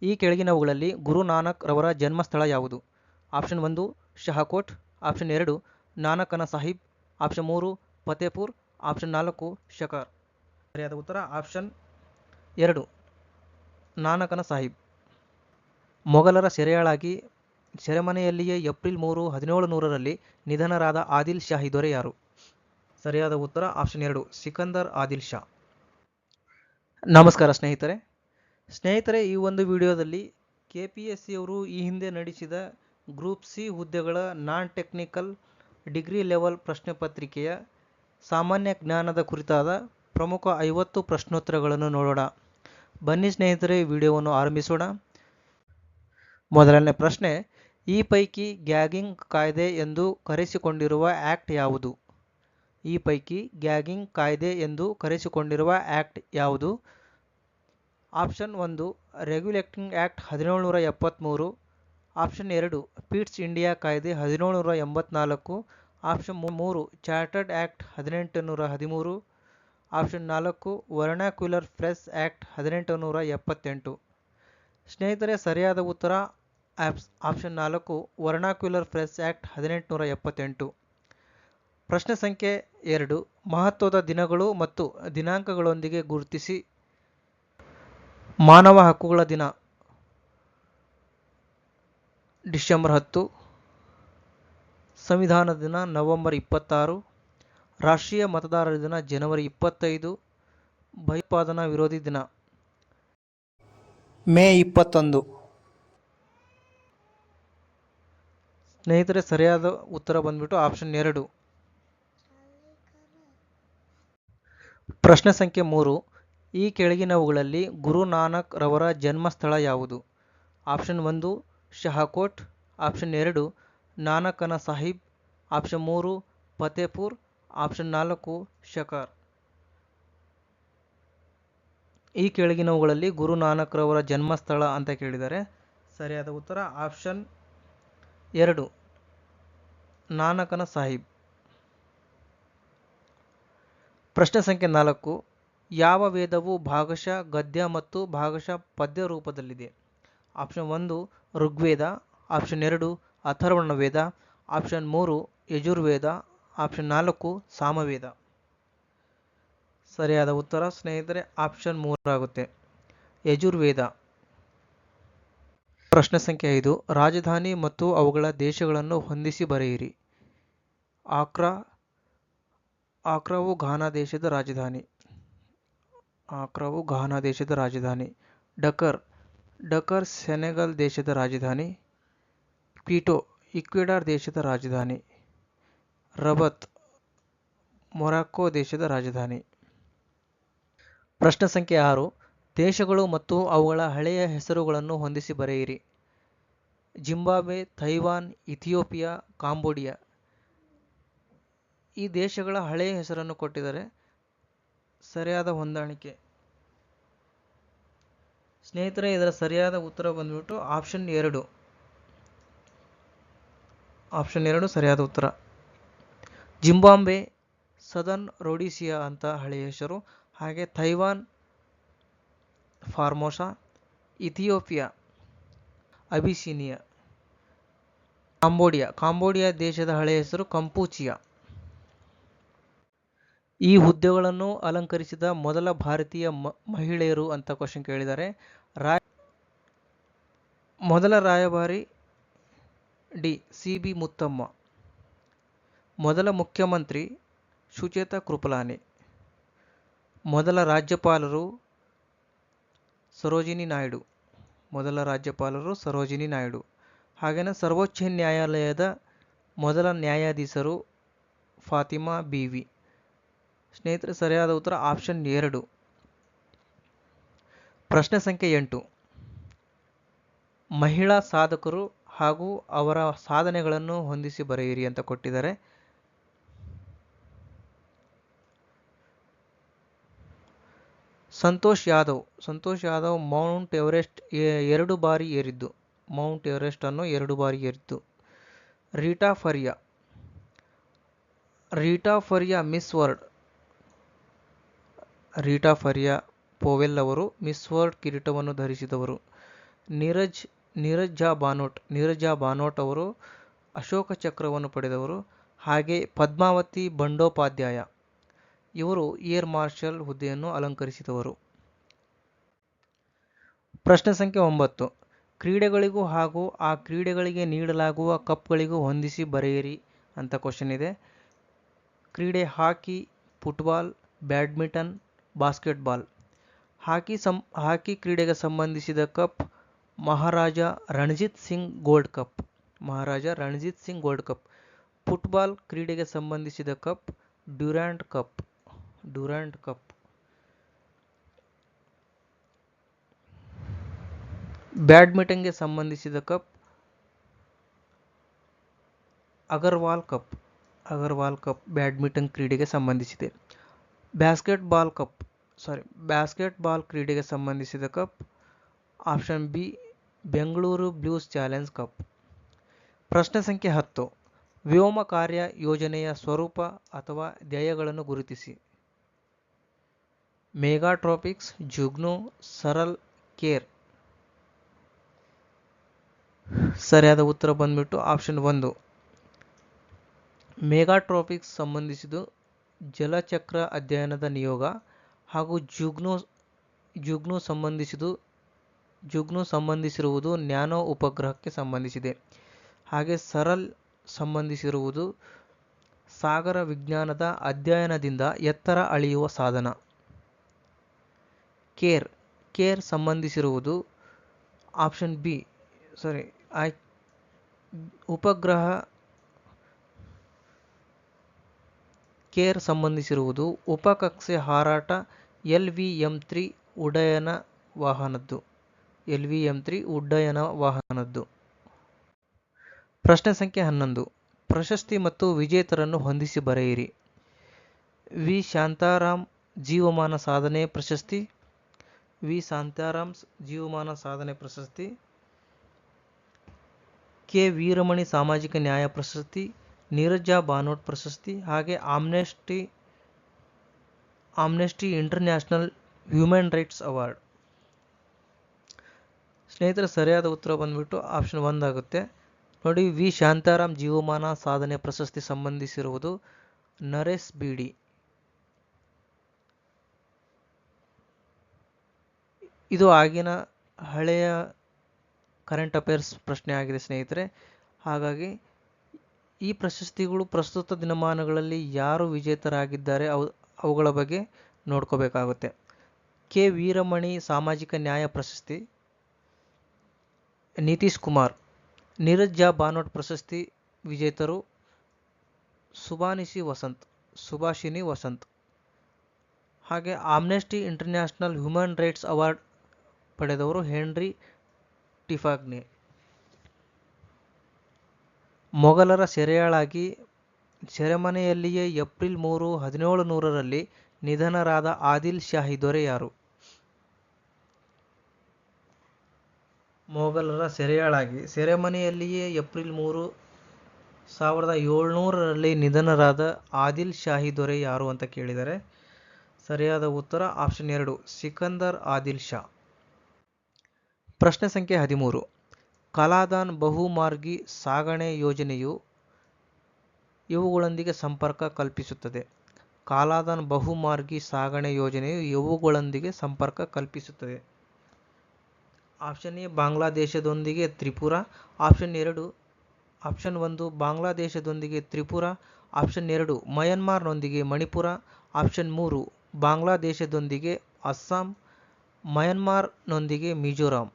ಈ ಕೆಳಗಿನವುಗಳಲ್ಲಿ ಗುರು ನಾನಕ್ ರವರ ಜನ್ಮಸ್ಥಳ ಯಾವುದು? Option 1 Shahkot, option 2 Nankana Sahib, option 3 Fatehpur, option 4 Shakar. ಸರಿಯಾದ ಉತ್ತರ ಆಪ್ಷನ್ 2 ನಾನಕನ ಸಾಹಿಬ್. ಮೊಘಲರ ಸೆರೆಯಾಳಾಗಿ ಸೆರೆಮನೆಯಲ್ಲಿಯೇ ಏಪ್ರಿಲ್ 3, 1700ರಲ್ಲಿ ನಿಧನರಾದ ಆದಿಲ್ ಶಾಹಿ ದೊರೆ ಯಾರು? ಸರಿಯಾದ ಉತ್ತರ ಆಪ್ಷನ್ 2 ಸಿಕಂದರ್ ಆದಿಲ್ ಶಾ. ನಮಸ್ಕಾರ ಸ್ನೇಹಿತರೆ, ಈ ಒಂದು ವಿಡಿಯೋದಲ್ಲಿ KPSC ಅವರು ಈ ಹಿಂದೆ ನಡೆಸಿದ ಗ್ರೂಪ್ ಸಿ ಹುದ್ದೆಗಳ ನಾನ್ ಟೆಕ್ನಿಕಲ್ ಡಿಗ್ರಿ ಲೆವೆಲ್ ಪ್ರಶ್ನೆ ಪತ್ರಿಕೆಯ ಸಾಮಾನ್ಯ ಜ್ಞಾನದ ಕುರಿತಾದ ಪ್ರಮುಖ 50 ಪ್ರಶ್ನೋತ್ತರಗಳನ್ನು ನೋಡೋಣ. ಬನ್ನಿ ಸ್ನೇಹಿತರೆ, ವಿಡಿಯೋವನ್ನು ಆರಂಭಿಸೋಣ. ಮೊದಲನೇ ಪ್ರಶ್ನೆ, ಈ ಪೈಕಿ ಗ್ಯಾಗಿಂಗ್ ಕಾಯ್ದೆ ಎಂದು ಕರೆಸಿಕೊಂಡಿರುವ ಆಕ್ಟ್ ಯಾವುದು? ಈ ಪೈಕಿ ಗ್ಯಾಗಿಂಗ್ ಕಾಯ್ದೆ ಎಂದು ಕರೆಸಿಕೊಂಡಿರುವ ಆಕ್ಟ್ ಯಾವುದು? Option 1 regulating act 1773, option 2 pits India ಕಾಯ್ದೆ 1784, option 3 chartered act 1813, option 4 vernacular press act 1878. ಸ್ನೇಹಿತರೆ, ಸರಿಯಾದ ಉತ್ತರ ಆಪ್ಷನ್ 4 ವರ್ನಾಕ್ಯುಲರ್ ಪ್ರೆಸ್ ಆಕ್ಟ್ 1878. ಪ್ರಶ್ನೆ ಸಂಖ್ಯೆ 2, ಮಹತ್ವದ ದಿನಗಳು ಮತ್ತು ದಿನಾಂಕಗಳೊಂದಿಗೆ ಗುರುತಿಸಿ. ಮಾನವ ಹಕ್ಕುಗಳ ದಿನ ಡಿಸೆಂಬರ್ 10, ಸಂವಿಧಾನದ ದಿನ ನವೆಂಬರ್ 26, ರಾಷ್ಟ್ರೀಯ ಮತದಾರರ ದಿನ ಜನವರಿ 25, ಭಯೋತ್ಪಾದನಾ ವಿರೋಧಿ ದಿನ ಮೇ 21. ಸ್ನೇಹಿತರೆ, ಸರಿಯಾದ ಉತ್ತರ ಬಂದ್ಬಿಟ್ಟು ಆಪ್ಷನ್ 2. ಪ್ರಶ್ನೆ ಸಂಖ್ಯೆ 3, ಈ ಕೆಳಗಿನವುಗಳಲ್ಲಿ ಗುರು ನಾನಕ್ ರವರ ಜನ್ಮಸ್ಥಳ ಯಾವುದು? Option 1 Shahkot, option 2 Nankana Sahib, option 3 Fatehpur, option 4 Shakar. ಈ ಕೆಳಗಿನವುಗಳಲ್ಲಿ ಗುರು ನಾನಕ್ ರವರ ಜನ್ಮಸ್ಥಳ ಅಂತ ಕೇಳಿದ್ದಾರೆ. ಸರಿಯಾದ ಉತ್ತರ ಆಪ್ಷನ್ 2 ನಾನಕನ ಸಾಹಿಬ್. ಪ್ರಶ್ನೆ ಸಂಖ್ಯೆ 4, ಯಾವ ವೇದವು ಭಾಗಶಃ ಗದ್ಯ ಮತ್ತು ಭಾಗಶಃ ಪದ್ಯ ರೂಪದಲ್ಲಿದೆ? ಆಪ್ಷನ್ 1 ಋಗ್ವೇದ, ಆಪ್ಷನ್ 2 ಅಥರ್ವಣ ವೇದ, ಆಪ್ಷನ್ 3 ಯಜುರ್ವೇದ, ಆಪ್ಷನ್ 4 ಸಾಮವೇದ. ಸರಿಯಾದ ಉತ್ತರ ಸ್ನೇಹಿತರೆ ಆಪ್ಷನ್ 3 ಆಗುತ್ತೆ, ಯಜುರ್ವೇದ. ಪ್ರಶ್ನೆ ಸಂಖ್ಯೆ 5, ರಾಜಧಾನಿ ಮತ್ತು ಅವುಗಳ ದೇಶಗಳನ್ನು ಹೊಂದಿಸಿ ಬರೆಯಿರಿ. ಆಕ್ರಾವು ಘಾನಾ ದೇಶದ ರಾಜಧಾನಿ. ಡಕರ್ ಸೆನೆಗಲ್ ದೇಶದ ರಾಜಧಾನಿ. ಕ್ವಿಟೋ ಈಕ್ವೆಡಾರ್ ದೇಶದ ರಾಜಧಾನಿ. ರಬತ್ ಮೊರಾಕ್ಕೊ ದೇಶದ ರಾಜಧಾನಿ. ಪ್ರಶ್ನೆ ಸಂಖ್ಯೆ 6, ದೇಶಗಳು ಮತ್ತು ಅವುಗಳ ಹಳೆಯ ಹೆಸರುಗಳನ್ನು ಹೊಂದಿಸಿ ಬರೆಯಿರಿ. Zimbabwe, Taiwan, Ethiopia, Cambodia. ಈ ದೇಶಗಳ ಹಳೆಯ ಹೆಸರನ್ನು ಕೊಟ್ಟಿದ್ದಾರೆ. ಸರಿಯಾದ ಹೊಂದಾಣಿಕೆ. ಸ್ನೇಹಿತರೆ, ಇದರ ಸರಿಯಾದ ಉತ್ತರ ಬಂದ್ಬಿಟ್ಟು ಆಪ್ಷನ್ 2. ಆಪ್ಷನ್ 2 ಸರಿಯಾದ ಉತ್ತರ. ಜಿಂಬಾಬ್ವೆ ಸದರ್ನ್ ರೊಡೀಸಿಯಾ ಅಂತ ಹಳೆಯ ಹೆಸರು. ಹಾಗೆ ತೈವಾನ್ ಫಾರ್ಮೋಸಾ, ಇಥಿಯೋಪಿಯಾ ಅಬಿಸಿನಿಯಾ, ಕಾಂಬೋಡಿಯಾ ದೇಶದ ಹಳೆಯ ಹೆಸರು ಕಂಪೂಚಿಯಾ. ಈ ಹುದ್ದೆಗಳನ್ನು ಅಲಂಕರಿಸಿದ ಮೊದಲ ಭಾರತೀಯ ಮಹಿಳೆಯರು ಅಂತ ಕ್ವಶನ್ ಕೇಳಿದ್ದಾರೆ. ಮೊದಲ ರಾಯಭಾರಿ ಡಿ ಸಿ.ಬಿ. ಮುತ್ತಮ್ಮ. ಮೊದಲ ಮುಖ್ಯಮಂತ್ರಿ ಸುಚೇತಾ ಕೃಪಲಾನಿ. ಮೊದಲ ರಾಜ್ಯಪಾಲರು ಸರೋಜಿನಿ ನಾಯ್ಡು. ಹಾಗೆಯೇ ಸರ್ವೋಚ್ಚ ನ್ಯಾಯಾಲಯದ ಮೊದಲ ನ್ಯಾಯಾಧೀಶರು ಫಾತಿಮಾ ಬೀವಿ. ಸ್ನೇಹಿತರೆ, ಸರಿಯಾದ ಉತ್ತರ ಆಪ್ಷನ್ 2. ಪ್ರಶ್ನೆ ಸಂಖ್ಯೆ 8, ಮಹಿಳಾ ಸಾಧಕರು ಹಾಗೂ ಅವರ ಸಾಧನೆಗಳನ್ನು ಹೊಂದಿಸಿ ಬರೆಯಿರಿ ಅಂತ ಕೊಟ್ಟಿದ್ದಾರೆ. ಸಂತೋಷ್ ಯಾದವ್ ಮೌಂಟ್ ಎವರೆಸ್ಟ್ 2 ಬಾರಿ ಏರಿದ್ದು. ಮೌಂಟ್ ಎವರೆಸ್ಟ್ ಅನ್ನು 2 ಬಾರಿ ಏರಿದ್ದು. Reita Faria Miss World. Reita Faria Powell ಅವರು ಮಿಸ್ ವರ್ಲ್ಡ್ ಕಿರೀಟವನ್ನು ಧರಿಸಿದವರು. ನೀರಜ್ ನೀರಜ್ ಝಾ ಬಾನೋಟ್ ಅವರು ಅಶೋಕ ಚಕ್ರವನ್ನು ಪಡೆದವರು. ಹಾಗೆ ಪದ್ಮಾವತಿ ಬಂಡೋಪಾಧ್ಯಾಯ ಇವರು ಏರ್ ಮಾರ್ಷಲ್ ಹುದ್ದೆಯನ್ನು ಅಲಂಕರಿಸಿದವರು. ಪ್ರಶ್ನೆ ಸಂಖ್ಯೆ 9. ಕ್ರೀಡೆಗಳಿಗೂ ಹಾಗೂ ಆ ಕ್ರೀಡೆಗಳಿಗೆ ನೀಡಲಾಗುವ ಕಪ್ಗಳಿಗೂ ಹೊಂದಿಸಿ ಬರೆಯಿರಿ ಅಂತ ಕ್ವಶನ್ ಇದೆ. ಕ್ರೀಡೆ hockey, football, badminton, basketball. Hockey ಕ್ರೀಡೆಗೆ ಸಂಬಂಧಿಸಿದ cup Maharaja Ranjit Singh gold cup. Football ಕ್ರೀಡೆಗೆ ಸಂಬಂಧಿಸಿದ ಕಪ್ ಡ್ಯೂರಾಂಡ್ ಕಪ್. ಬ್ಯಾಡ್ಮಿಂಟನ್ಗೆ ಸಂಬಂಧಿಸಿದ ಕಪ್ ಅಗರ್ವಾಲ್ ಕಪ್ ಬ್ಯಾಡ್ಮಿಂಟನ್ ಕ್ರೀಡೆಗೆ ಸಂಬಂಧಿಸಿದೆ. ಬ್ಯಾಸ್ಕೆಟ್ಬಾಲ್ ಕ್ರೀಡೆಗೆ ಸಂಬಂಧಿಸಿದ cup option B Bengaluru blouse challenge cup. ಪ್ರಶ್ನೆ ಸಂಖ್ಯೆ 10. ವ್ಯೋಮ ಕಾರ್ಯ ಯೋಜನೆಯ ಸ್ವರೂಪ ಅಥವಾ ಧ್ಯೇಯಗಳನ್ನು ಗುರುತಿಸಿ. ಮೆಗಾಟ್ರಾಪಿಕ್ಸ್, ಜುಗ್ನು, ಸರಲ್, ಕೇರ್. ಸರಿಯಾದ ಉತ್ತರ ಬಂದ್ಬಿಟ್ಟು ಆಪ್ಷನ್ 1. ಮೆಗಾಟ್ರಾಪಿಕ್ಸ್ ಸಂಬಂಧಿಸಿದ್ದು ಜಲಚಕ್ರ ಅಧ್ಯಯನದ ನಿಯೋಗ ಹಾಗೂ ಜುಗ್ನು ಸಂಬಂಧಿಸಿರುವುದು ನ್ಯಾನೋ ಉಪಗ್ರಹಕ್ಕೆ ಸಂಬಂಧಿಸಿದೆ. ಹಾಗೆ ಸರಲ್ ಸಂಬಂಧಿಸಿರುವುದು ಸಾಗರ ವಿಜ್ಞಾನದ ಅಧ್ಯಯನದಿಂದ ಎತ್ತರ ಅಳೆಯುವ ಸಾಧನ. ಕೇರ್ ಸಂಬಂಧಿಸಿರುವುದು ಆಪ್ಷನ್ ಬಿ ಉಪಗ್ರಹ. ಕೇರ್ ಸಂಬಂಧಿಸಿರುವುದು ಉಪಕಕ್ಷೆ ಹಾರಾಟ LVM-3 ಉಡ್ಡಯನ ವಾಹನದ್ದು. ಪ್ರಶ್ನೆ ಸಂಖ್ಯೆ 11. ಪ್ರಶಸ್ತಿ ಮತ್ತು ವಿಜೇತರನ್ನು ಹೊಂದಿಸಿ ಬರೆಯಿರಿ. ವಿ ಶಾಂತಾರಾಮ್ ಜೀವಮಾನ ಸಾಧನೆ ಪ್ರಶಸ್ತಿ. ಕೆ ವೀರಮಣಿ ಸಾಮಾಜಿಕ ನ್ಯಾಯ ಪ್ರಶಸ್ತಿ. ನೀರಜ್ ಝಾ ಬಾನೋಟ್ ಪ್ರಶಸ್ತಿ. ಹಾಗೆ Amnesty international human rights award. ಸ್ನೇಹಿತರೆ, ಸರಿಯಾದ ಉತ್ತರ ಬಂದ್ಬಿಟ್ಟು ಆಪ್ಷನ್ 1 ಆಗುತ್ತೆ. ನೋಡಿ, ವಿ ಶಾಂತಾರಾಮ್ ಜೀವಮಾನ ಸಾಧನೆ ಪ್ರಶಸ್ತಿ ಸಂಬಂಧಿಸಿರುವುದು ನರೇಶ್ ಬೀಡಿ. ಇದು ಆಗಿನ ಹಳೆಯ ಕರೆಂಟ್ ಅಫೇರ್ಸ್ ಪ್ರಶ್ನೆ ಆಗಿದೆ ಸ್ನೇಹಿತರೆ. ಹಾಗಾಗಿ ಈ ಪ್ರಶಸ್ತಿಗಳು ಪ್ರಸ್ತುತ ದಿನಮಾನಗಳಲ್ಲಿ ಯಾರು ವಿಜೇತರಾಗಿದ್ದಾರೆ ಅವುಗಳ ಬಗ್ಗೆ ನೋಡ್ಕೋಬೇಕಾಗುತ್ತೆ. ಕೆ ವೀರಮಣಿ ಸಾಮಾಜಿಕ ನ್ಯಾಯ ಪ್ರಶಸ್ತಿ ನಿತೀಶ್ ಕುಮಾರ್. ನೀರಜ್ ಝಾ ಬಾನೋಟ್ ಪ್ರಶಸ್ತಿ ವಿಜೇತರು ಸುಭಾಷಿಣಿ ವಸಂತ್. ಹಾಗೆ Amnesty international human rights award ಪಡೆದವರು ಹೆನ್ರಿ ಟಿಫಾಗ್ನೆ. ಮೊಘಲರ ಸೆರೆಯಾಳಾಗಿ ಸೆರೆಮನೆಯಲ್ಲಿಯೇ ಏಪ್ರಿಲ್ 3, 1700ರಲ್ಲಿ ನಿಧನರಾದ ಆದಿಲ್ ಶಾಹಿ ದೊರೆ ಯಾರು? ಮೊಘಲರ ಸೆರೆಯಾಳಾಗಿ ಸೆರೆಮನೆಯಲ್ಲಿಯೇ ಏಪ್ರಿಲ್ 3, 1700ರಲ್ಲಿ ನಿಧನರಾದ ಆದಿಲ್ ಶಾಹಿ ದೊರೆ ಯಾರು ಅಂತ ಕೇಳಿದರೆ ಸರಿಯಾದ ಉತ್ತರ ಆಪ್ಷನ್ 2 ಸಿಕಂದರ್ ಆದಿಲ್ ಶಾ. ಪ್ರಶ್ನೆ ಸಂಖ್ಯೆ 13. ಕಲಾದಾನ್ ಬಹುಮಾರ್ಗಿ ಸಾಗಣೆ ಯೋಜನೆಯು ಇವುಗಳೊಂದಿಗೆ ಸಂಪರ್ಕ ಕಲ್ಪಿಸುತ್ತದೆ. ಕಾಲಾದಾನ್ ಬಹುಮಾರ್ಗಿ ಸಾಗಣೆ ಯೋಜನೆಯು ಇವುಗಳೊಂದಿಗೆ ಸಂಪರ್ಕ ಕಲ್ಪಿಸುತ್ತದೆ. ಆಪ್ಷನ್ ಎ ಬಾಂಗ್ಲಾದೇಶದೊಂದಿಗೆ ತ್ರಿಪುರಾ. ಆಪ್ಷನ್ 1 ಬಾಂಗ್ಲಾದೇಶದೊಂದಿಗೆ ತ್ರಿಪುರಾ. ಆಪ್ಷನ್ 2 ಮಯನ್ಮಾರ್ನೊಂದಿಗೆ ಮಣಿಪುರ. ಆಪ್ಷನ್ 3 ಬಾಂಗ್ಲಾದೇಶದೊಂದಿಗೆ ಅಸ್ಸಾಂ. ಮಯನ್ಮಾರ್ನೊಂದಿಗೆ ಮಿಜೋರಾಂ.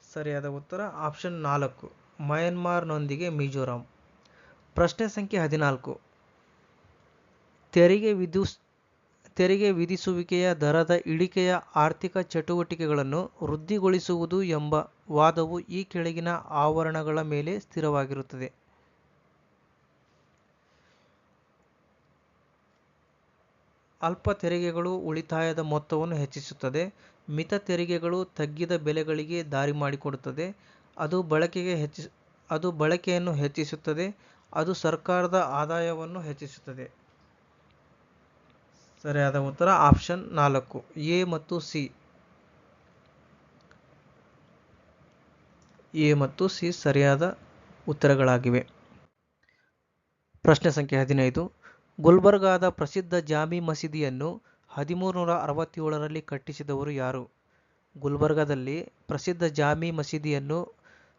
ಸರಿಯಾದ ಉತ್ತರ ಆಪ್ಷನ್ 4 ಮಯನ್ಮಾರ್ನೊಂದಿಗೆ ಮಿಜೋರಾಂ. ಪ್ರಶ್ನೆ ಸಂಖ್ಯೆ 14. ತೆರಿಗೆ ವಿಧಿಸುವಿಕೆಯ ದರದ ಇಳಿಕೆಯ ಆರ್ಥಿಕ ಚಟುವಟಿಕೆಗಳನ್ನು ವೃದ್ಧಿಗೊಳಿಸುವುದು ಎಂಬ ವಾದವು ಈ ಕೆಳಗಿನ ಆವರಣಗಳ ಮೇಲೆ ಸ್ಥಿರವಾಗಿರುತ್ತದೆ. ಅಲ್ಪ ತೆರಿಗೆಗಳು ಉಳಿತಾಯದ ಮೊತ್ತವನ್ನು ಹೆಚ್ಚಿಸುತ್ತದೆ. ಮಿತ ತೆರಿಗೆಗಳು ತಗ್ಗಿದ ಬೆಲೆಗಳಿಗೆ ದಾರಿ ಮಾಡಿಕೊಡುತ್ತದೆ. ಅದು ಬಳಕೆಯನ್ನು ಹೆಚ್ಚಿಸುತ್ತದೆ. ಅದು ಸರ್ಕಾರದ ಆದಾಯವನ್ನು ಹೆಚ್ಚಿಸುತ್ತದೆ. ಸರಿಯಾದ ಉತ್ತರ ಆಪ್ಷನ್ 4 ಎ ಮತ್ತು ಸಿ. ಎ ಮತ್ತು ಸಿ ಸರಿಯಾದ ಉತ್ತರಗಳಾಗಿವೆ. ಪ್ರಶ್ನೆ ಸಂಖ್ಯೆ 15. ಗುಲ್ಬರ್ಗಾದ ಪ್ರಸಿದ್ಧ ಜಾಮಿ ಮಸೀದಿಯನ್ನು 1367ರಲ್ಲಿ ಕಟ್ಟಿಸಿದವರು ಯಾರು? ಗುಲ್ಬರ್ಗಾದಲ್ಲಿ ಪ್ರಸಿದ್ಧ ಜಾಮಿ ಮಸೀದಿಯನ್ನು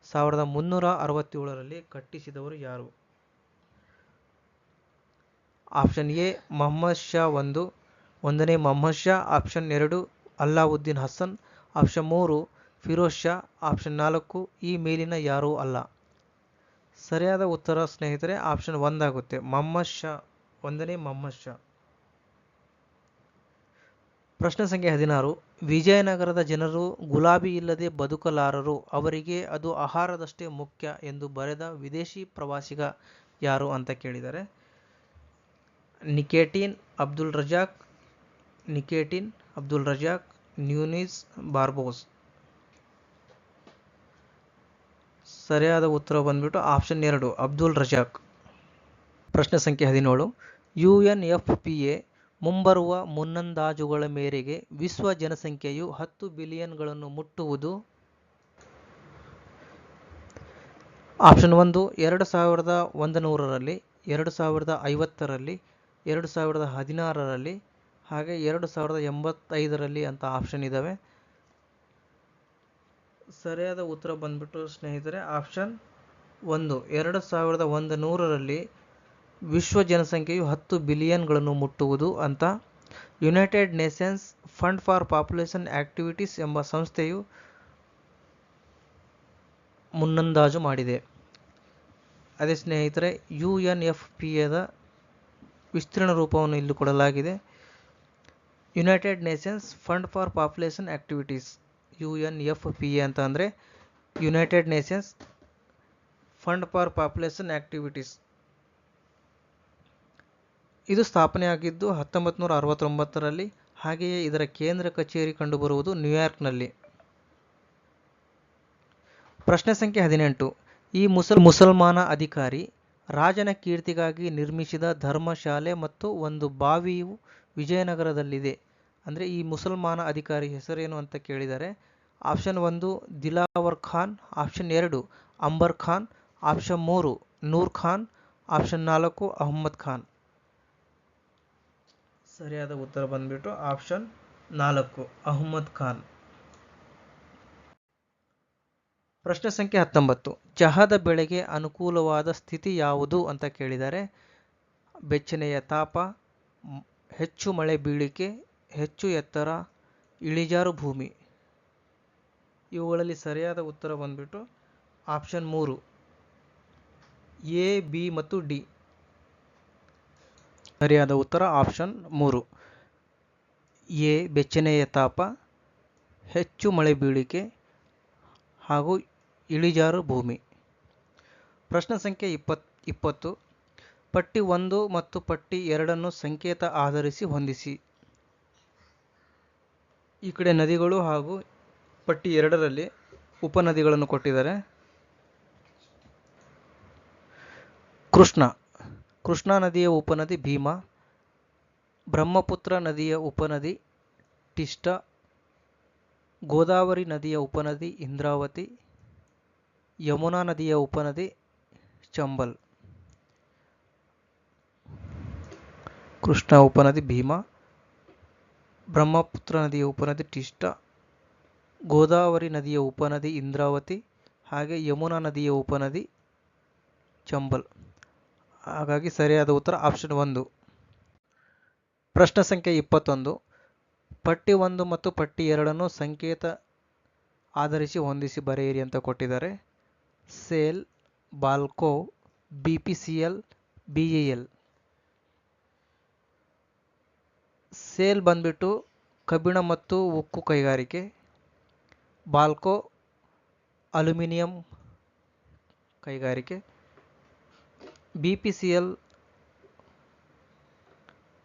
1367ರಲ್ಲಿ ಕಟ್ಟಿಸಿದವರು ಯಾರು? ಆಪ್ಷನ್ ಎ ಮೊಹಮ್ಮದ್ ಶಾ ಒಂದನೇ Mohammad Shah, option 2 Alauddin Hasan, option 3 Firoz Shah, option 4 ಈ ಮೇಲಿನ ಯಾರೂ ಅಲ್ಲ. ಸರಿಯಾದ ಉತ್ತರ ಸ್ನೇಹಿತರೆ ಆಪ್ಷನ್ 1 ಆಗುತ್ತೆ. ಮೊಹಮ್ಮದ್ ಶಾ, ಒಂದನೇ ಮೊಹಮ್ಮದ್ ಶಾ. ಪ್ರಶ್ನೆ ಸಂಖ್ಯೆ 16. ವಿಜಯನಗರದ ಜನರು ಗುಲಾಬಿ ಇಲ್ಲದೆ ಬದುಕಲಾರರು, ಅವರಿಗೆ ಅದು ಆಹಾರದಷ್ಟೇ ಮುಖ್ಯ ಎಂದು ಬರೆದ ವಿದೇಶಿ ಪ್ರವಾಸಿಗ ಯಾರು ಅಂತ ಕೇಳಿದ್ದಾರೆ. ನಿಕೋಟಿನ್ ಅಬ್ದುಲ್ ರಜಾಕ್, ನ್ಯೂನಿಸ್ ಬಾರ್ಬೋಸ್. ಸರಿಯಾದ ಉತ್ತರ ಬಂದ್ಬಿಟ್ಟು ಆಪ್ಷನ್ 2 ಅಬ್ದುಲ್ ರಜಾಕ್. ಪ್ರಶ್ನೆ ಸಂಖ್ಯೆ 17. UNFPA ಮುಂಬರುವ ಮುನ್ನಂದಾಜುಗಳ ಮೇರೆಗೆ ವಿಶ್ವ ಜನಸಂಖ್ಯೆಯು 10 ಬಿಲಿಯನ್ಗಳನ್ನು ಮುಟ್ಟುವುದು. ಆಪ್ಷನ್ 1 2100ರಲ್ಲಿ, 2050ರಲ್ಲಿ, 2016ರಲ್ಲಿ ಹಾಗೆ 2085ರಲ್ಲಿ ಅಂತ ಆಪ್ಷನ್ ಇದ್ದಾವೆ. ಸರಿಯಾದ ಉತ್ತರ ಬಂದ್ಬಿಟ್ಟು ಸ್ನೇಹಿತರೆ ಆಪ್ಷನ್ 1 2100ರಲ್ಲಿ ವಿಶ್ವ ಜನಸಂಖ್ಯೆಯು 10 ಬಿಲಿಯನ್ಗಳನ್ನು ಮುಟ್ಟುವುದು ಅಂತ United Nations fund for population activities ಎಂಬ ಸಂಸ್ಥೆಯು ಮುನ್ನಂದಾಜು ಮಾಡಿದೆ. ಅದೇ ಸ್ನೇಹಿತರೆ UNFPAದ ವಿಸ್ತೀರ್ಣ ರೂಪವನ್ನು ಇಲ್ಲಿ ಕೊಡಲಾಗಿದೆ. United Nations fund for population activities, UNFPA ಅಂತ ಅಂದರೆ United Nations fund for population activities. ಇದು ಸ್ಥಾಪನೆಯಾಗಿದ್ದು 1969ರಲ್ಲಿ. ಹಾಗೆಯೇ ಇದರ ಕೇಂದ್ರ ಕಚೇರಿ ಕಂಡುಬರುವುದು ನ್ಯೂಯಾರ್ಕ್ನಲ್ಲಿ. ಪ್ರಶ್ನೆ ಸಂಖ್ಯೆ 18. ಈ ಮುಸಲ್ಮಾನ ಅಧಿಕಾರಿ ರಾಜನ ಕೀರ್ತಿಗಾಗಿ ನಿರ್ಮಿಸಿದ ಧರ್ಮಶಾಲೆ ಮತ್ತು ಒಂದು ಬಾವಿಯು ವಿಜಯನಗರದಲ್ಲಿದೆ. ಅಂದರೆ ಈ ಮುಸಲ್ಮಾನ ಅಧಿಕಾರಿ ಹೆಸರೇನು ಅಂತ ಕೇಳಿದ್ದಾರೆ. Option 1 Dilawar Khan, option 2 Ambar Khan, option 3 Noor Khan, option 4 Ahmad Khan. ಸರಿಯಾದ ಉತ್ತರ ಬಂದ್ಬಿಟ್ಟು ಆಪ್ಷನ್ 4 ಅಹ್ಮದ್ ಖಾನ್. ಪ್ರಶ್ನೆ ಸಂಖ್ಯೆ 19. ಚಹಾದ ಬೆಳೆಗೆ ಅನುಕೂಲವಾದ ಸ್ಥಿತಿ ಯಾವುದು ಅಂತ ಕೇಳಿದ್ದಾರೆ. ಬೆಚ್ಚನೆಯ ತಾಪ, ಹೆಚ್ಚು ಮಳೆ ಬೀಳಿಕೆ, ಹೆಚ್ಚು ಎತ್ತರ, ಇಳಿಜಾರು ಭೂಮಿ. ಇವುಗಳಲ್ಲಿ ಸರಿಯಾದ ಉತ್ತರ ಬಂದ್ಬಿಟ್ಟು ಆಪ್ಷನ್ 3 ಎ, ಬಿ ಮತ್ತು ಡಿ. ಸರಿಯಾದ ಉತ್ತರ ಆಪ್ಷನ್ 3 ಎ ಬೆಚ್ಚನೆಯ ತಾಪ, ಹೆಚ್ಚು ಮಳೆ ಬೀಳಿಕೆ ಹಾಗೂ ಇಳಿಜಾರು ಭೂಮಿ. ಪ್ರಶ್ನೆ ಸಂಖ್ಯೆ 20. ಪಟ್ಟಿ 1 ಮತ್ತು ಪಟ್ಟಿ 2 ಸಂಕೇತ ಆಧರಿಸಿ ಹೊಂದಿಸಿ. ಈ ಕಡೆ ನದಿಗಳು ಹಾಗೂ ಪಟ್ಟಿ 2ರಲ್ಲಿ ಉಪನದಿಗಳನ್ನು ಕೊಟ್ಟಿದ್ದಾರೆ. ಕೃಷ್ಣಾ ನದಿಯ ಉಪನದಿ ಭೀಮಾ, ಬ್ರಹ್ಮಪುತ್ರ ನದಿಯ ಉಪನದಿ ಟಿಸ್ಟಾ, ಗೋದಾವರಿ ನದಿಯ ಉಪನದಿ ಇಂದ್ರಾವತಿ, ಯಮುನಾ ನದಿಯ ಉಪನದಿ ಚಂಬಲ್. ಕೃಷ್ಣಾ ಉಪನದಿ ಭೀಮಾ, ಬ್ರಹ್ಮಪುತ್ರ ನದಿಯ ಉಪನದಿ ಟಿಸ್ಟಾ, ಗೋದಾವರಿ ನದಿಯ ಉಪನದಿ ಇಂದ್ರಾವತಿ ಹಾಗೆ ಯಮುನಾ ನದಿಯ ಉಪನದಿ ಚಂಬಲ್. ಹಾಗಾಗಿ ಸರಿಯಾದ ಉತ್ತರ ಆಪ್ಷನ್ 1. ಪ್ರಶ್ನೆ ಸಂಖ್ಯೆ 21. ಪಟ್ಟಿ 1 ಮತ್ತು ಪಟ್ಟಿ 2 ಸಂಕೇತ ಆಧರಿಸಿ ಹೊಂದಿಸಿ ಬರೆಯಿರಿ ಅಂತ ಕೊಟ್ಟಿದ್ದಾರೆ. Sale, BALCO, BPCL, BEL. Sale ಬಂದ್ಬಿಟ್ಟು ಕಬ್ಬಿಣ ಮತ್ತು ಉಕ್ಕು ಕೈಗಾರಿಕೆ, ಬಾಲ್ಕೋ ಅಲ್ಯೂಮಿನಿಯಂ ಕೈಗಾರಿಕೆ,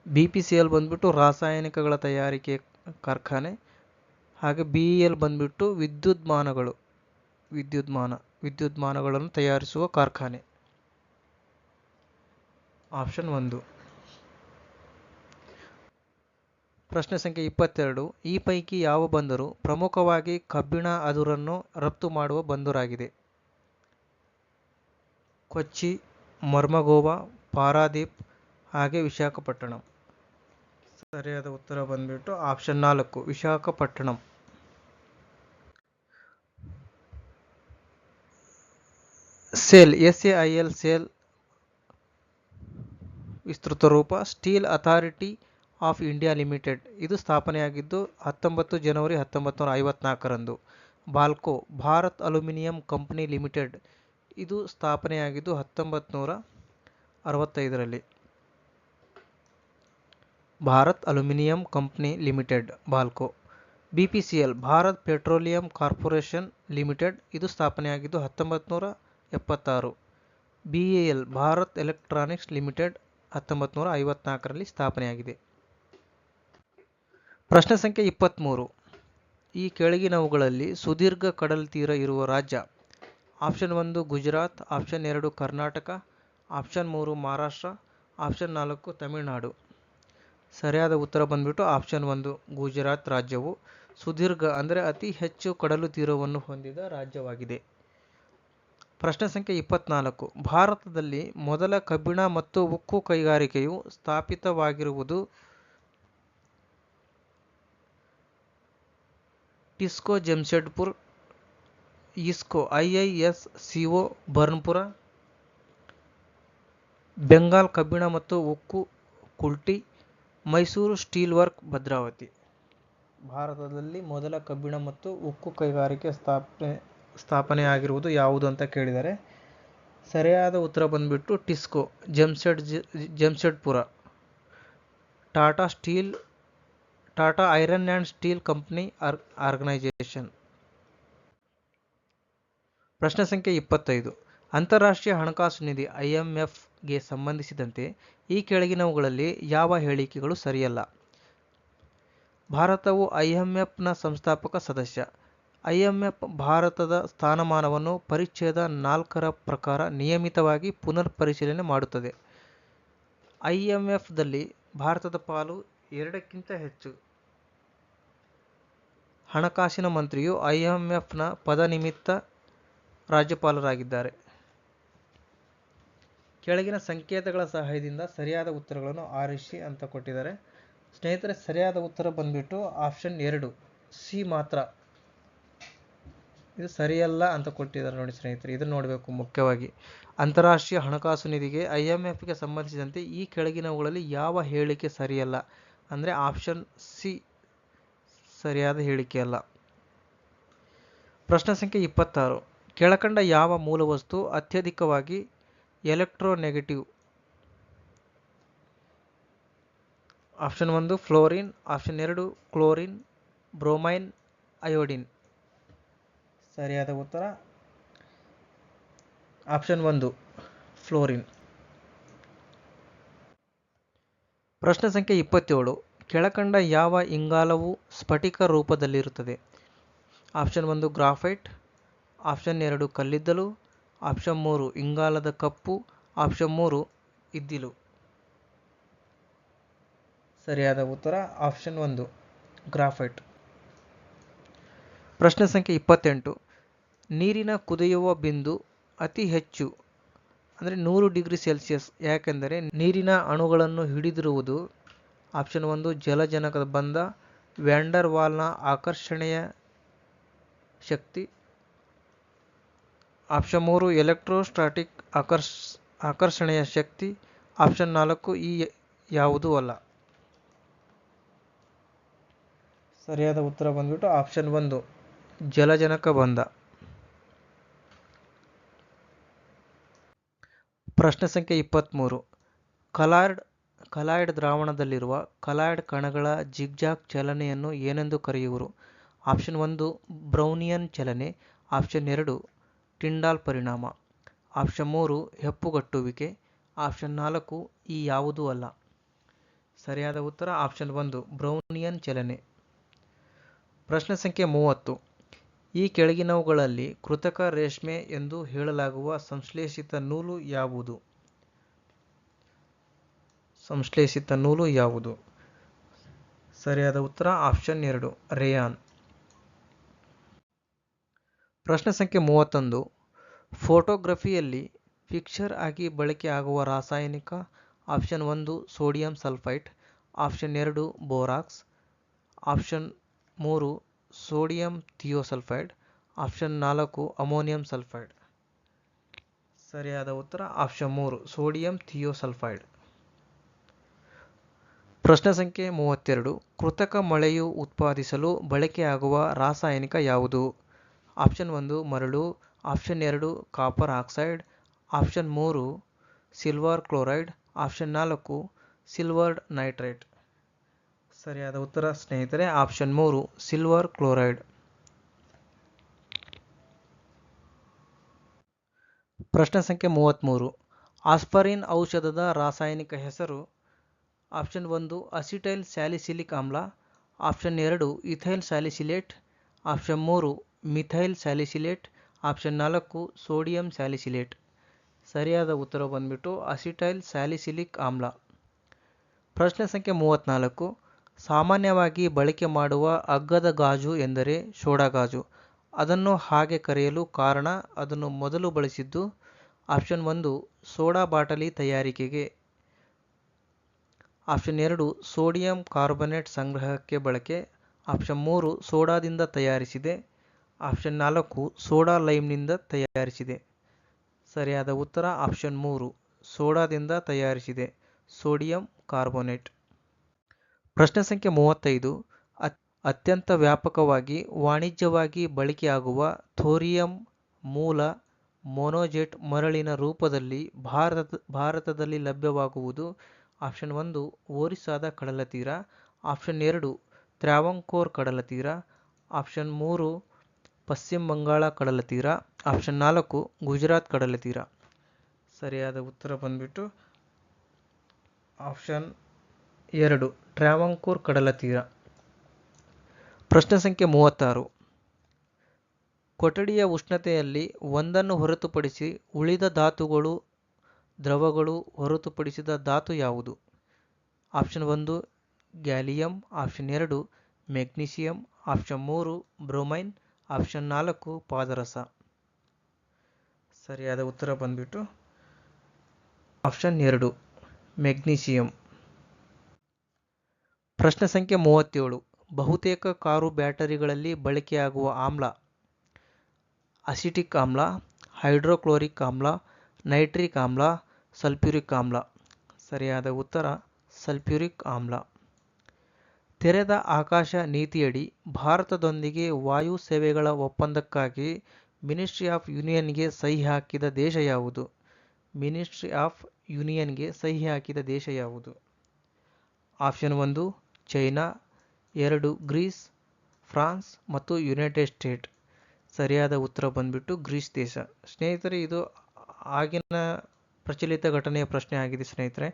BPCL ಬಂದ್ಬಿಟ್ಟು ರಾಸಾಯನಿಕಗಳ ತಯಾರಿಕೆ ಕಾರ್ಖಾನೆ ಹಾಗೆ BEL ಬಂದ್ಬಿಟ್ಟು ವಿದ್ಯುನ್ಮಾನಗಳನ್ನು ತಯಾರಿಸುವ ಕಾರ್ಖಾನೆ. ಆಪ್ಷನ್ 1. ಪ್ರಶ್ನೆ ಸಂಖ್ಯೆ 22. ಈ ಪೈಕಿ ಯಾವ ಬಂದರು ಪ್ರಮುಖವಾಗಿ ಕಬ್ಬಿಣ ಅದುರನ್ನು ರಫ್ತು ಮಾಡುವ ಬಂದರಾಗಿದೆ? ಕೊಚ್ಚಿ, ಮರ್ಮಗೋವಾ, ಪಾರಾದೀಪ್ ಹಾಗೆ ವಿಶಾಖಪಟ್ಟಣಂ. ಸರಿಯಾದ ಉತ್ತರ ಬಂದ್ಬಿಟ್ಟು option 4 Visakhapatnam. SAIL SAIL SAIL ವಿಸ್ತೃತ ರೂಪ steel authority of India limited. ಇದು ಸ್ಥಾಪನೆಯಾಗಿದ್ದು 19 ಜನವರಿ 1954ರಂದು. BALCO Bharat aluminium company limited. ಇದು ಸ್ಥಾಪನೆಯಾಗಿದ್ದು 1965ರಲ್ಲಿ. Bharat aluminium company limited BALCO. BPCL Bharat petroleum corporation limited. ಇದು ಸ್ಥಾಪನೆಯಾಗಿದ್ದು 1976. BEL ಭಾರತ್ ಎಲೆಕ್ಟ್ರಾನಿಕ್ಸ್ ಲಿಮಿಟೆಡ್ 1954ರಲ್ಲಿ ಸ್ಥಾಪನೆಯಾಗಿದೆ. ಪ್ರಶ್ನೆ ಸಂಖ್ಯೆ 23. ಈ ಕೆಳಗಿನವುಗಳಲ್ಲಿ ಸುದೀರ್ಘ ಕಡಲ್ತೀರ ಇರುವ ರಾಜ್ಯ? Option 1 Gujarat, option 2 Karnataka, option 3 Maharashtra, option 4 Tamil Nadu. ಸರಿಯಾದ ಉತ್ತರ ಬಂದ್ಬಿಟ್ಟು ಆಪ್ಷನ್ 1 ಗುಜರಾತ್ ರಾಜ್ಯವು ಸುದೀರ್ಘ ಅಂದರೆ ಅತಿ ಹೆಚ್ಚು ಕಡಲು ತೀರವನ್ನು ಹೊಂದಿದ ರಾಜ್ಯವಾಗಿದೆ. ಪ್ರಶ್ನೆ ಸಂಖ್ಯೆ 24. ಭಾರತದಲ್ಲಿ ಮೊದಲ ಕಬ್ಬಿಣ ಮತ್ತು ಉಕ್ಕು ಕೈಗಾರಿಕೆಯು ಸ್ಥಾಪಿತವಾಗಿರುವುದು? ಟಿಸ್ಕೋ ಜೆಮ್ಶೆಡ್ಪುರ್, ಇಸ್ಕೋ IISCO ಬರ್ನ್ಪುರ, ಬೆಂಗಾಲ್ ಕಬ್ಬಿಣ ಮತ್ತು ಉಕ್ಕು ಕುಲ್ಟಿ, ಮೈಸೂರು ಸ್ಟೀಲ್ ವರ್ಕ್ ಭದ್ರಾವತಿ. ಭಾರತದಲ್ಲಿ ಮೊದಲ ಕಬ್ಬಿಣ ಮತ್ತು ಉಕ್ಕು ಕೈಗಾರಿಕೆ ಸ್ಥಾಪನೆಯಾಗಿರುವುದು ಯಾವುದು ಅಂತ ಕೇಳಿದರೆ ಸರಿಯಾದ ಉತ್ತರ ಬಂದ್ಬಿಟ್ಟು TISCO Jamshedpur. Tata iron and steel company organisation. ಪ್ರಶ್ನೆ ಸಂಖ್ಯೆ 25. ಅಂತಾರಾಷ್ಟ್ರೀಯ ಹಣಕಾಸು ನಿಧಿ IMFಗೆ ಸಂಬಂಧಿಸಿದಂತೆ ಈ ಕೆಳಗಿನವುಗಳಲ್ಲಿ ಯಾವ ಹೇಳಿಕೆಗಳು ಸರಿಯಲ್ಲ? ಭಾರತವು IMFನ ಸಂಸ್ಥಾಪಕ ಸದಸ್ಯ. IMF ಭಾರತದ ಸ್ಥಾನಮಾನವನ್ನು ಪರಿಚ್ಛೇದ 4ರ ಪ್ರಕಾರ ನಿಯಮಿತವಾಗಿ ಪುನರ್ ಪರಿಶೀಲನೆ ಮಾಡುತ್ತದೆ. IMFದಲ್ಲಿ ಭಾರತದ ಪಾಲು 2ಕ್ಕಿಂತ ಹೆಚ್ಚು. ಹಣಕಾಸಿನ ಮಂತ್ರಿಯು IMFನ ಪದನಿಮಿತ್ತ ರಾಜ್ಯಪಾಲರಾಗಿದ್ದಾರೆ. ಕೆಳಗಿನ ಸಂಕೇತಗಳ ಸಹಾಯದಿಂದ ಸರಿಯಾದ ಉತ್ತರಗಳನ್ನು ಆರಿಸಿ ಅಂತ ಕೊಟ್ಟಿದ್ದಾರೆ. ಸ್ನೇಹಿತರೆ, ಸರಿಯಾದ ಉತ್ತರ ಬಂದ್ಬಿಟ್ಟು ಆಪ್ಷನ್ 2 ಸಿ ಮಾತ್ರ. ಇದು ಸರಿಯಲ್ಲ ಅಂತ ಕೊಟ್ಟಿದ್ದಾರೆ ನೋಡಿ ಸ್ನೇಹಿತರೆ, ಇದನ್ನು ನೋಡಬೇಕು ಮುಖ್ಯವಾಗಿ. ಅಂತಾರಾಷ್ಟ್ರೀಯ ಹಣಕಾಸು ನಿಧಿಗೆ IMFಗೆ ಸಂಬಂಧಿಸಿದಂತೆ ಈ ಕೆಳಗಿನವುಗಳಲ್ಲಿ ಯಾವ ಹೇಳಿಕೆ ಸರಿಯಲ್ಲ ಅಂದರೆ ಆಪ್ಷನ್ ಸಿ ಸರಿಯಾದ ಹೇಳಿಕೆಯಲ್ಲ. ಪ್ರಶ್ನೆ ಸಂಖ್ಯೆ 26. ಕೆಳಕಂಡ ಯಾವ ಮೂಲವಸ್ತು ಅತ್ಯಧಿಕವಾಗಿ electronegative? Option 1 fluorine, option 2 chlorine, bromine, iodine. ಸರಿಯಾದ ಉತ್ತರ ಆಪ್ಷನ್ 1 ಫ್ಲೋರಿನ್. ಪ್ರಶ್ನೆ ಸಂಖ್ಯೆ 27. ಕೆಳಕಂಡ ಯಾವ ಇಂಗಾಲವು ಸ್ಫಟಿಕ ರೂಪದಲ್ಲಿರುತ್ತದೆ? ಆಪ್ಷನ್ 1 ಗ್ರಾಫೈಟ್, ಆಪ್ಷನ್ 2 ಕಲ್ಲಿದ್ದಲು, ಆಪ್ಷನ್ 3 ಇಂಗಾಲದ ಕಪ್ಪು, ಆಪ್ಷನ್ 3 ಇದ್ದಿಲು. ಸರಿಯಾದ ಉತ್ತರ ಆಪ್ಷನ್ 1 ಗ್ರಾಫೈಟ್. ಪ್ರಶ್ನೆ ಸಂಖ್ಯೆ 28. ನೀರಿನ ಕುದಿಯುವ ಬಿಂದು ಅತಿ ಹೆಚ್ಚು ಅಂದರೆ 100 ಡಿಗ್ರಿ ಸೆಲ್ಸಿಯಸ್ ಯಾಕೆಂದರೆ ನೀರಿನ ಅಣುಗಳನ್ನು ಹಿಡಿದಿರುವುದು? ಆಪ್ಷನ್ 1 ಜಲಜನಕದ ಬಂಧ, ವ್ಯಾಂಡರ್ ವಾಲ್ನ ಆಕರ್ಷಣೆಯ ಶಕ್ತಿ, ಆಪ್ಷನ್ 3 ಎಲೆಕ್ಟ್ರೋಸ್ಟಾಟಿಕ್ ಆಕರ್ಷಣೆಯ ಶಕ್ತಿ, ಆಪ್ಷನ್ 4 ಈ ಯಾವುದೂ ಅಲ್ಲ. ಸರಿಯಾದ ಉತ್ತರ ಬಂದ್ಬಿಟ್ಟು ಆಪ್ಷನ್ 1 ಜಲಜನಕ ಬಂಧ. ಪ್ರಶ್ನೆ ಸಂಖ್ಯೆ 23. ಕಲಾಯ್ಡ್ ದ್ರಾವಣದಲ್ಲಿರುವ ಕಲಾಯ್ಡ್ ಕಣಗಳ ಜಿಗ್ಜಾಗ್ ಚಲನೆಯನ್ನು ಏನೆಂದು ಕರೆಯುವರು? ಆಪ್ಷನ್ 1 ಬ್ರೌನಿಯನ್ ಚಲನೆ, ಆಪ್ಷನ್ 2 ಟಿಂಡಾಲ್ ಪರಿಣಾಮ, ಆಪ್ಷನ್ 3 ಹೆಪ್ಪುಗಟ್ಟುವಿಕೆ, ಆಪ್ಷನ್ 4 ಈ ಯಾವುದೂ ಅಲ್ಲ. ಸರಿಯಾದ ಉತ್ತರ ಆಪ್ಷನ್ 1 ಬ್ರೌನಿಯನ್ ಚಲನೆ. ಪ್ರಶ್ನೆ ಸಂಖ್ಯೆ 30. ಈ ಕೆಳಗಿನವುಗಳಲ್ಲಿ ಕೃತಕ ರೇಷ್ಮೆ ಎಂದು ಹೇಳಲಾಗುವ ಸಂಶ್ಲೇಷಿತ ನೂಲು ಯಾವುದು? ಸಂಶ್ಲೇಷಿತ ನೂಲು ಯಾವುದು? ಸರಿಯಾದ ಉತ್ತರ ಆಪ್ಷನ್ 2 ರೇಯಾನ್. ಪ್ರಶ್ನೆ ಸಂಖ್ಯೆ 31. ಫೋಟೋಗ್ರಫಿಯಲ್ಲಿ ಪಿಕ್ಚರ್ ಆಗಿ ಬಳಕೆ ಆಗುವ ರಾಸಾಯನಿಕ. Option 1 sodium sulphite, option 2 borax, option 3 sodium thiosulphide, option 4 ammonium sulphide. ಸರಿಯಾದ ಉತ್ತರ ಆಪ್ಷನ್ 3 ಸೋಡಿಯಂ ಥಿಯೋಸಲ್ಫೈಡ್. ಪ್ರಶ್ನೆ ಸಂಖ್ಯೆ 32. ಕೃತಕ ಮಳೆಯು ಉತ್ಪಾದಿಸಲು ಬಳಕೆಯಾಗುವ ರಾಸಾಯನಿಕ ಯಾವುದು? ಆಪ್ಷನ್ 1 ಮರಳು, option 2 copper oxide, option 3 silver chloride, option 4 silver nitrate. ಸರಿಯಾದ ಉತ್ತರ ಸ್ನೇಹಿತರೆ ಆಪ್ಷನ್ 3 ಸಿಲ್ವರ್ ಕ್ಲೋರೈಡ್. ಪ್ರಶ್ನೆ ಸಂಖ್ಯೆ 33. ಆಸ್ಪರಿನ್ ಔಷಧದ ರಾಸಾಯನಿಕ ಹೆಸರು. ಆಪ್ಷನ್ 1 ಅಸಿಟೈಲ್ ಸ್ಯಾಲಿಸಿಲಿಕ್ ಆಮ್ಲ, option 2 ethyl salicylate, option 3 methyl salicylate, option 4 sodium salicylate. ಸರಿಯಾದ ಉತ್ತರ ಬಂದ್ಬಿಟ್ಟು ಅಸಿಟೈಲ್ ಸ್ಯಾಲಿಸಿಲಿಕ್ ಆಮ್ಲ. ಪ್ರಶ್ನೆ ಸಂಖ್ಯೆ 34. ಸಾಮಾನ್ಯವಾಗಿ ಬಳಕೆ ಮಾಡುವ ಅಗ್ಗದ ಗಾಜು ಎಂದರೆ ಸೋಡಾ ಗಾಜು. ಅದನ್ನು ಹಾಗೆ ಕರೆಯಲು ಕಾರಣ ಅದನ್ನು ಮೊದಲು ಬಳಸಿದ್ದು. ಆಪ್ಷನ್ 1 ಸೋಡಾ ಬಾಟಲಿ ತಯಾರಿಕೆಗೆ, ಆಪ್ಷನ್ 2 ಸೋಡಿಯಂ ಕಾರ್ಬೊನೇಟ್ ಸಂಗ್ರಹಕ್ಕೆ ಬಳಕೆ, ಆಪ್ಷನ್ 3 ಸೋಡಾದಿಂದ ತಯಾರಿಸಿದೆ, ಆಪ್ಷನ್ 4 ಸೋಡಾ ಲೈಮ್ನಿಂದ ತಯಾರಿಸಿದೆ. ಸರಿಯಾದ ಉತ್ತರ ಆಪ್ಷನ್ 3 ಸೋಡಾದಿಂದ ತಯಾರಿಸಿದೆ, ಸೋಡಿಯಂ ಕಾರ್ಬೊನೇಟ್. ಪ್ರಶ್ನೆ ಸಂಖ್ಯೆ 35. ಅತ್ಯಂತ ವ್ಯಾಪಕವಾಗಿ ವಾಣಿಜ್ಯವಾಗಿ ಬಳಕೆಯಾಗುವ ಥೋರಿಯಂ ಮೂಲ ಮೊನೊಜೆಟ್ ಮರಳಿನ ರೂಪದಲ್ಲಿ ಭಾರತದಲ್ಲಿ ಲಭ್ಯವಾಗುವುದು. ಆಪ್ಷನ್ 1 ಒರಿಸ್ಸಾದ ಕಡಲತೀರ, ಆಪ್ಷನ್ 2 ತ್ರಾವಂಕೋರ್ ಕಡಲತೀರ, ಆಪ್ಷನ್ 3 ಪಶ್ಚಿಮ ಬಂಗಾಳ ಕಡಲತೀರ, ಆಪ್ಷನ್ 4 ಗುಜರಾತ್ ಕಡಲತೀರ. ಸರಿಯಾದ ಉತ್ತರ ಬಂದ್ಬಿಟ್ಟು ಆಪ್ಷನ್ 2 ಟ್ರಾವಂಕೋರ್ ಕಡಲತೀರ. ಪ್ರಶ್ನೆ ಸಂಖ್ಯೆ 36. ಕೊಠಡಿಯ ಉಷ್ಣತೆಯಲ್ಲಿ ಒಂದನ್ನು ಹೊರತುಪಡಿಸಿ ಉಳಿದ ಧಾತುಗಳು ದ್ರವಗಳು ಹೊರತುಪಡಿಸಿದ ಧಾತು ಯಾವುದು? Option 1 gallium, option 2 magnesium, option 3 bromine, option 4 ಪಾದರಸ. ಸರಿಯಾದ ಉತ್ತರ ಬಂದ್ಬಿಟ್ಟು ಆಪ್ಷನ್ 2 ಮೆಗ್ನೀಷಿಯಂ. ಪ್ರಶ್ನೆ ಸಂಖ್ಯೆ 37. ಬಹುತೇಕ ಕಾರು ಬ್ಯಾಟರಿಗಳಲ್ಲಿ ಬಳಕೆಯಾಗುವ ಆಮ್ಲ. ಅಸಿಟಿಕ್ ಆಮ್ಲ, ಹೈಡ್ರೋಕ್ಲೋರಿಕ್ ಆಮ್ಲ, ನೈಟ್ರಿಕ್ ಆಮ್ಲ, ಸಲ್ಫ್ಯೂರಿಕ್ ಆಮ್ಲ. ಸರಿಯಾದ ಉತ್ತರ ಸಲ್ಫ್ಯೂರಿಕ್ ಆಮ್ಲ. ತೆರೆದ ಆಕಾಶ ನೀತಿಯಡಿ ಭಾರತದೊಂದಿಗೆ ವಾಯು ಸೇವೆಗಳ ಒಪ್ಪಂದಕ್ಕಾಗಿ ಮಿನಿಸ್ಟ್ರಿ ಆಫ್ ಯೂನಿಯನ್ಗೆ ಸಹಿ ಹಾಕಿದ ದೇಶ ಯಾವುದು? ಮಿನಿಸ್ಟ್ರಿ ಆಫ್ ಯೂನಿಯನ್ಗೆ ಸಹಿ ಹಾಕಿದ ದೇಶ ಯಾವುದು? ಆಪ್ಷನ್ 1 ಚೈನಾ, 2 ಗ್ರೀಸ್, ಫ್ರಾನ್ಸ್ ಮತ್ತು ಯುನೈಟೆಡ್ ಸ್ಟೇಟ್. ಸರಿಯಾದ ಉತ್ತರ ಬಂದ್ಬಿಟ್ಟು ಗ್ರೀಸ್ ದೇಶ. ಸ್ನೇಹಿತರೆ ಇದು ಆಗಿನ ಪ್ರಚಲಿತ ಘಟನೆಯ ಪ್ರಶ್ನೆ ಆಗಿದೆ ಸ್ನೇಹಿತರೆ.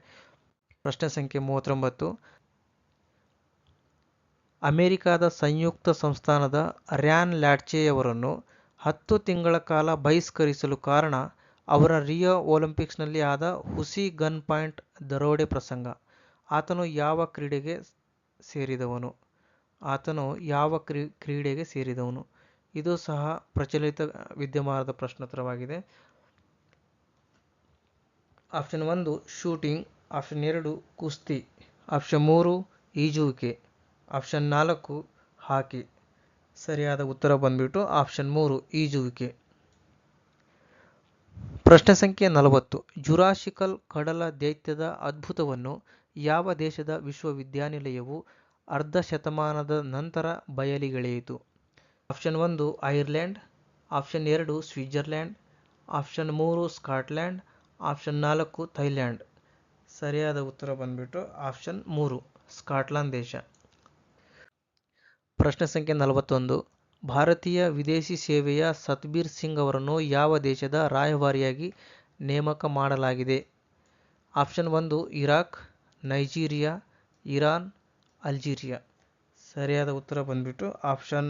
ಪ್ರಶ್ನೆ ಸಂಖ್ಯೆ 39. ಅಮೆರಿಕಾದ ಸಂಯುಕ್ತ ಸಂಸ್ಥಾನದ ರ್ಯಾನ್ ಲ್ಯಾಟ್ಚೆಯವರನ್ನು 10 ತಿಂಗಳ ಕಾಲ ಬಹಿಷ್ಕರಿಸಲು ಕಾರಣ ಅವರ ರಿಯೋ ಒಲಿಂಪಿಕ್ಸ್ನಲ್ಲಿ ಆದ ಹುಸಿ ಗನ್ ಪಾಯಿಂಟ್ ದರೋಡೆ ಪ್ರಸಂಗ. ಆತನು ಯಾವ ಕ್ರೀಡೆಗೆ ಸೇರಿದವನು? ಇದು ಸಹ ಪ್ರಚಲಿತ ವಿದ್ಯಮಾನದ ಪ್ರಶ್ನೋತ್ತರವಾಗಿದೆ. ಆಪ್ಷನ್ 1 ಶೂಟಿಂಗ್, ಆಪ್ಷನ್ 2 ಕುಸ್ತಿ, ಆಪ್ಷನ್ 3 ಈಜುವಿಕೆ, ಆಪ್ಷನ್ 4 ಹಾಕಿ. ಸರಿಯಾದ ಉತ್ತರ ಬಂದ್ಬಿಟ್ಟು ಆಪ್ಷನ್ 3 ಈಜುವಿಕೆ. ಪ್ರಶ್ನೆ ಸಂಖ್ಯೆ 40. ಜುರಾಸಿಕಲ್ ಕಡಲ ದೈತ್ಯದ ಅದ್ಭುತವನ್ನು ಯಾವ ದೇಶದ ವಿಶ್ವವಿದ್ಯಾನಿಲಯವು ಅರ್ಧ ಶತಮಾನದ ನಂತರ ಬಯಲಿಗೆಳೆಯಿತು? Option 1 Ireland, option 2 Switzerland, option 3 Scotland, option 4 Thailand. ಸರಿಯಾದ ಉತ್ತರ ಬಂದ್ಬಿಟ್ಟು ಆಪ್ಷನ್ 3 ಸ್ಕಾಟ್ಲ್ಯಾಂಡ್ ದೇಶ. ಪ್ರಶ್ನೆ ಸಂಖ್ಯೆ 41. ಭಾರತೀಯ ವಿದೇಶಿ ಸೇವೆಯ ಸತ್ಬೀರ್ ಸಿಂಗ್ ಅವರನ್ನು ಯಾವ ದೇಶದ ರಾಯಭಾರಿಯಾಗಿ ನೇಮಕ ಮಾಡಲಾಗಿದೆ? Option 1 Iraq, Nigeria, Iran, Algeria. ಸರಿಯಾದ ಉತ್ತರ ಬಂದ್ಬಿಟ್ಟು ಆಪ್ಷನ್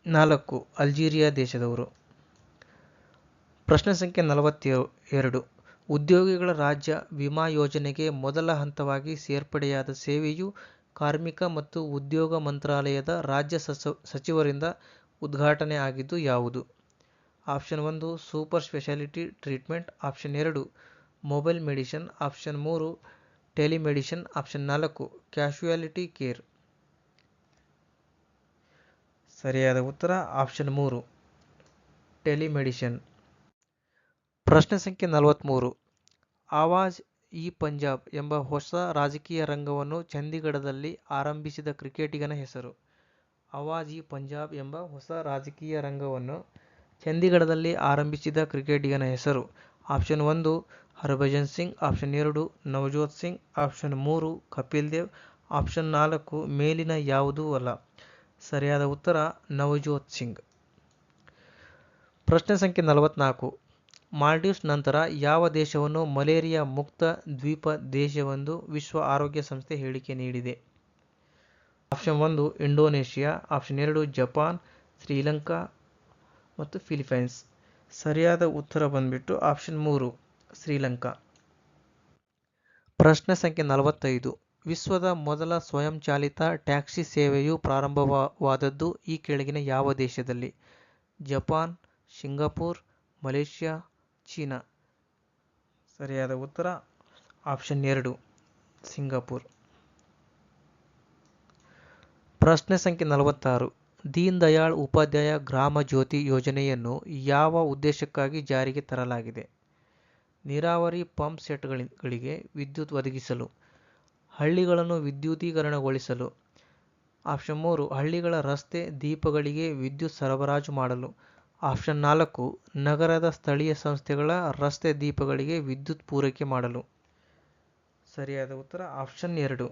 4 ಅಲ್ಜೀರಿಯಾ ದೇಶದವರು. ಪ್ರಶ್ನೆ ಸಂಖ್ಯೆ 42. ಉದ್ಯೋಗಿಗಳ ರಾಜ್ಯ ವಿಮಾ ಯೋಜನೆಗೆ ಮೊದಲ ಹಂತವಾಗಿ ಸೇರ್ಪಡೆಯಾದ ಸೇವೆಯು ಕಾರ್ಮಿಕ ಮತ್ತು ಉದ್ಯೋಗ ಮಂತ್ರಾಲಯದ ರಾಜ್ಯ ಸಚಿವರಿಂದ ಉದ್ಘಾಟನೆ ಆಗಿದ್ದು ಯಾವುದು? Option 1 super speciality treatment, option 2 mobile medicine, option 3 telemedicine, option 4 casualty care. ಸರಿಯಾದ ಉತ್ತರ ಆಪ್ಷನ್ 3 ಟೆಲಿಮೆಡಿಸಿನ್. ಪ್ರಶ್ನೆ ಸಂಖ್ಯೆ 43. ಆವಾಜ್ ಇ ಪಂಜಾಬ್ ಎಂಬ ಹೊಸ ರಾಜಕೀಯ ರಂಗವನ್ನು ಚಂಡೀಗಢದಲ್ಲಿ ಆರಂಭಿಸಿದ ಕ್ರಿಕೆಟಿಗನ ಹೆಸರು? ಆವಾಜ್ ಇ ಪಂಜಾಬ್ ಎಂಬ ಹೊಸ ರಾಜಕೀಯ ರಂಗವನ್ನು ಚಂಡೀಗಢದಲ್ಲಿ ಆರಂಭಿಸಿದ ಕ್ರಿಕೆಟಿಗನ ಹೆಸರು? Option 1 Harbhajan Singh, option 2 Navjot Singh, option 3 Kapil Dev, option 4 ಮೇಲಿನ ಯಾವುದೂ ಅಲ್ಲ. ಸರಿಯಾದ ಉತ್ತರ ನವಜೋತ್ ಸಿಂಗ್. ಪ್ರಶ್ನೆ ಸಂಖ್ಯೆ 44. ಮಾಲ್ಡೀವ್ಸ್ ನಂತರ ಯಾವ ದೇಶವನ್ನು ಮಲೇರಿಯಾ ಮುಕ್ತ ದ್ವೀಪ ದೇಶವೆಂದು ವಿಶ್ವ ಆರೋಗ್ಯ ಸಂಸ್ಥೆ ಹೇಳಿಕೆ ನೀಡಿದೆ? Option 1 Indonesia, option 2 Japan, Sri Lanka ಮತ್ತು ಫಿಲಿಪೈನ್ಸ್. ಸರಿಯಾದ ಉತ್ತರ ಬಂದ್ಬಿಟ್ಟು ಆಪ್ಷನ್ 3 ಶ್ರೀಲಂಕಾ. ಪ್ರಶ್ನೆ ಸಂಖ್ಯೆ 45. ವಿಶ್ವದ ಮೊದಲ ಸ್ವಯಂಚಾಲಿತ ಟ್ಯಾಕ್ಸಿ ಸೇವೆಯು ಪ್ರಾರಂಭವಾದದ್ದು ಈ ಕೆಳಗಿನ ಯಾವ ದೇಶದಲ್ಲಿ? Japan, Singapore, Malaysia, China. ಸರಿಯಾದ ಉತ್ತರ ಆಪ್ಷನ್ 2 ಸಿಂಗಾಪುರ್. ಪ್ರಶ್ನೆ ಸಂಖ್ಯೆ 46. ದೀನ್ ದಯಾಳ್ ಉಪಾಧ್ಯಾಯ ಗ್ರಾಮ ಜ್ಯೋತಿ ಯೋಜನೆಯನ್ನು ಯಾವ ಉದ್ದೇಶಕ್ಕಾಗಿ ಜಾರಿಗೆ ತರಲಾಗಿದೆ? ನೀರಾವರಿ ಪಂಪ್ ಸೆಟ್ಗಳಿಗೆ ವಿದ್ಯುತ್ ಒದಗಿಸಲು, ಹಳ್ಳಿಗಳನ್ನು ವಿದ್ಯುದೀಕರಣಗೊಳಿಸಲು, ಆಪ್ಷನ್ 3 ಹಳ್ಳಿಗಳ ರಸ್ತೆ ದೀಪಗಳಿಗೆ ವಿದ್ಯುತ್ ಸರಬರಾಜು ಮಾಡಲು, ಆಪ್ಷನ್ 4 ನಗರದ ಸ್ಥಳೀಯ ಸಂಸ್ಥೆಗಳ ರಸ್ತೆ ದೀಪಗಳಿಗೆ ವಿದ್ಯುತ್ ಪೂರೈಕೆ ಮಾಡಲು. ಸರಿಯಾದ ಉತ್ತರ ಆಪ್ಷನ್ 2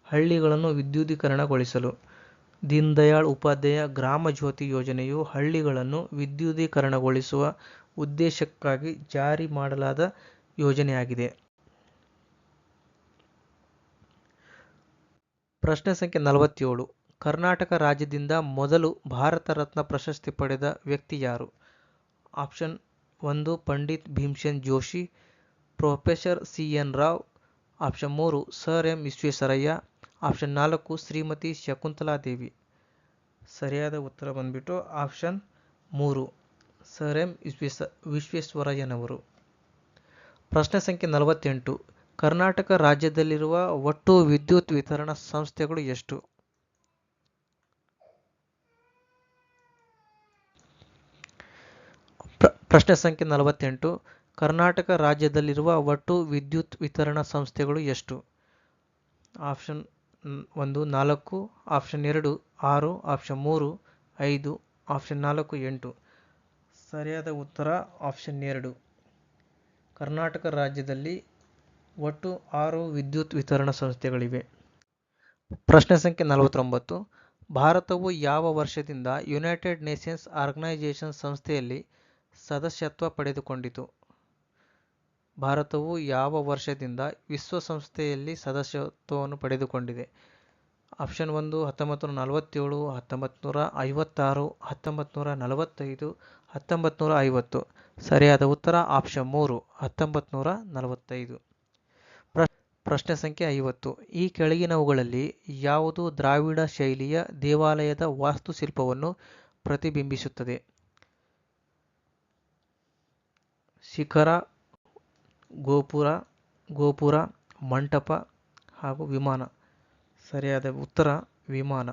ಹಳ್ಳಿಗಳನ್ನು ವಿದ್ಯುದೀಕರಣಗೊಳಿಸಲು. ದೀನ್ ದಯಾಳ್ ಉಪಾಧ್ಯಾಯ ಗ್ರಾಮ ಜ್ಯೋತಿ ಯೋಜನೆಯು ಹಳ್ಳಿಗಳನ್ನು ವಿದ್ಯುದೀಕರಣಗೊಳಿಸುವ ಉದ್ದೇಶಕ್ಕಾಗಿ ಜಾರಿ ಮಾಡಲಾದ ಯೋಜನೆಯಾಗಿದೆ. ಪ್ರಶ್ನೆ ಸಂಖ್ಯೆ 47. ಕರ್ನಾಟಕ ರಾಜ್ಯದಿಂದ ಮೊದಲು ಭಾರತ ರತ್ನ ಪ್ರಶಸ್ತಿ ಪಡೆದ ವ್ಯಕ್ತಿ ಯಾರು? Option 1 Pandit Bhimsen Joshi, professor C N Rao, option 3 sir M Visvesvaraya, option 4 Shrimati Shakuntala Devi. ಸರಿಯಾದ ಉತ್ತರ ಬಂದ್ಬಿಟ್ಟು ಆಪ್ಷನ್ 3 ಸರ್ ಎಂ ವಿಶ್ವೇಶ್ವರಯ್ಯನವರು. ಪ್ರಶ್ನೆ ಸಂಖ್ಯೆ 48. ಕರ್ನಾಟಕ ರಾಜ್ಯದಲ್ಲಿರುವ ಒಟ್ಟು ವಿದ್ಯುತ್ ವಿತರಣಾ ಸಂಸ್ಥೆಗಳು ಎಷ್ಟು? ಪ್ರಶ್ನೆ ಸಂಖ್ಯೆ 48. ಕರ್ನಾಟಕ ರಾಜ್ಯದಲ್ಲಿರುವ ಒಟ್ಟು ವಿದ್ಯುತ್ ವಿತರಣಾ ಸಂಸ್ಥೆಗಳು ಎಷ್ಟು? Option 1 4, option 2 6, option 3 5, option 4 8. ಸರಿಯಾದ ಉತ್ತರ ಆಪ್ಷನ್ 2. ಕರ್ನಾಟಕ ರಾಜ್ಯದಲ್ಲಿ ಒಟ್ಟು 6 ವಿದ್ಯುತ್ ವಿತರಣಾ ಸಂಸ್ಥೆಗಳಿವೆ. ಪ್ರಶ್ನೆ ಸಂಖ್ಯೆ 49. ಭಾರತವು ಯಾವ ವರ್ಷದಿಂದ ಯುನೈಟೆಡ್ ನೇಷನ್ಸ್ ಆರ್ಗನೈಜೇಷನ್ ಸಂಸ್ಥೆಯಲ್ಲಿ ಸದಸ್ಯತ್ವ ಪಡೆದುಕೊಂಡಿತು? ಭಾರತವು ಯಾವ ವರ್ಷದಿಂದ ವಿಶ್ವಸಂಸ್ಥೆಯಲ್ಲಿ ಸದಸ್ಯತ್ವವನ್ನು ಪಡೆದುಕೊಂಡಿದೆ? ಆಪ್ಷನ್ 1 1947, 1956, 1945, 1950. ಸರಿಯಾದ ಉತ್ತರ ಆಪ್ಷನ್ 3 1945. ಪ್ರಶ್ನೆ ಸಂಖ್ಯೆ 50. ಈ ಕೆಳಗಿನವುಗಳಲ್ಲಿ ಯಾವುದು ದ್ರಾವಿಡ ಶೈಲಿಯ ದೇವಾಲಯದ ವಾಸ್ತುಶಿಲ್ಪವನ್ನು ಪ್ರತಿಬಿಂಬಿಸುತ್ತದೆ? ಶಿಖರ, ಗೋಪುರ, ಮಂಟಪ ಹಾಗೂ ವಿಮಾನ. ಸರಿಯಾದ ಉತ್ತರ ವಿಮಾನ.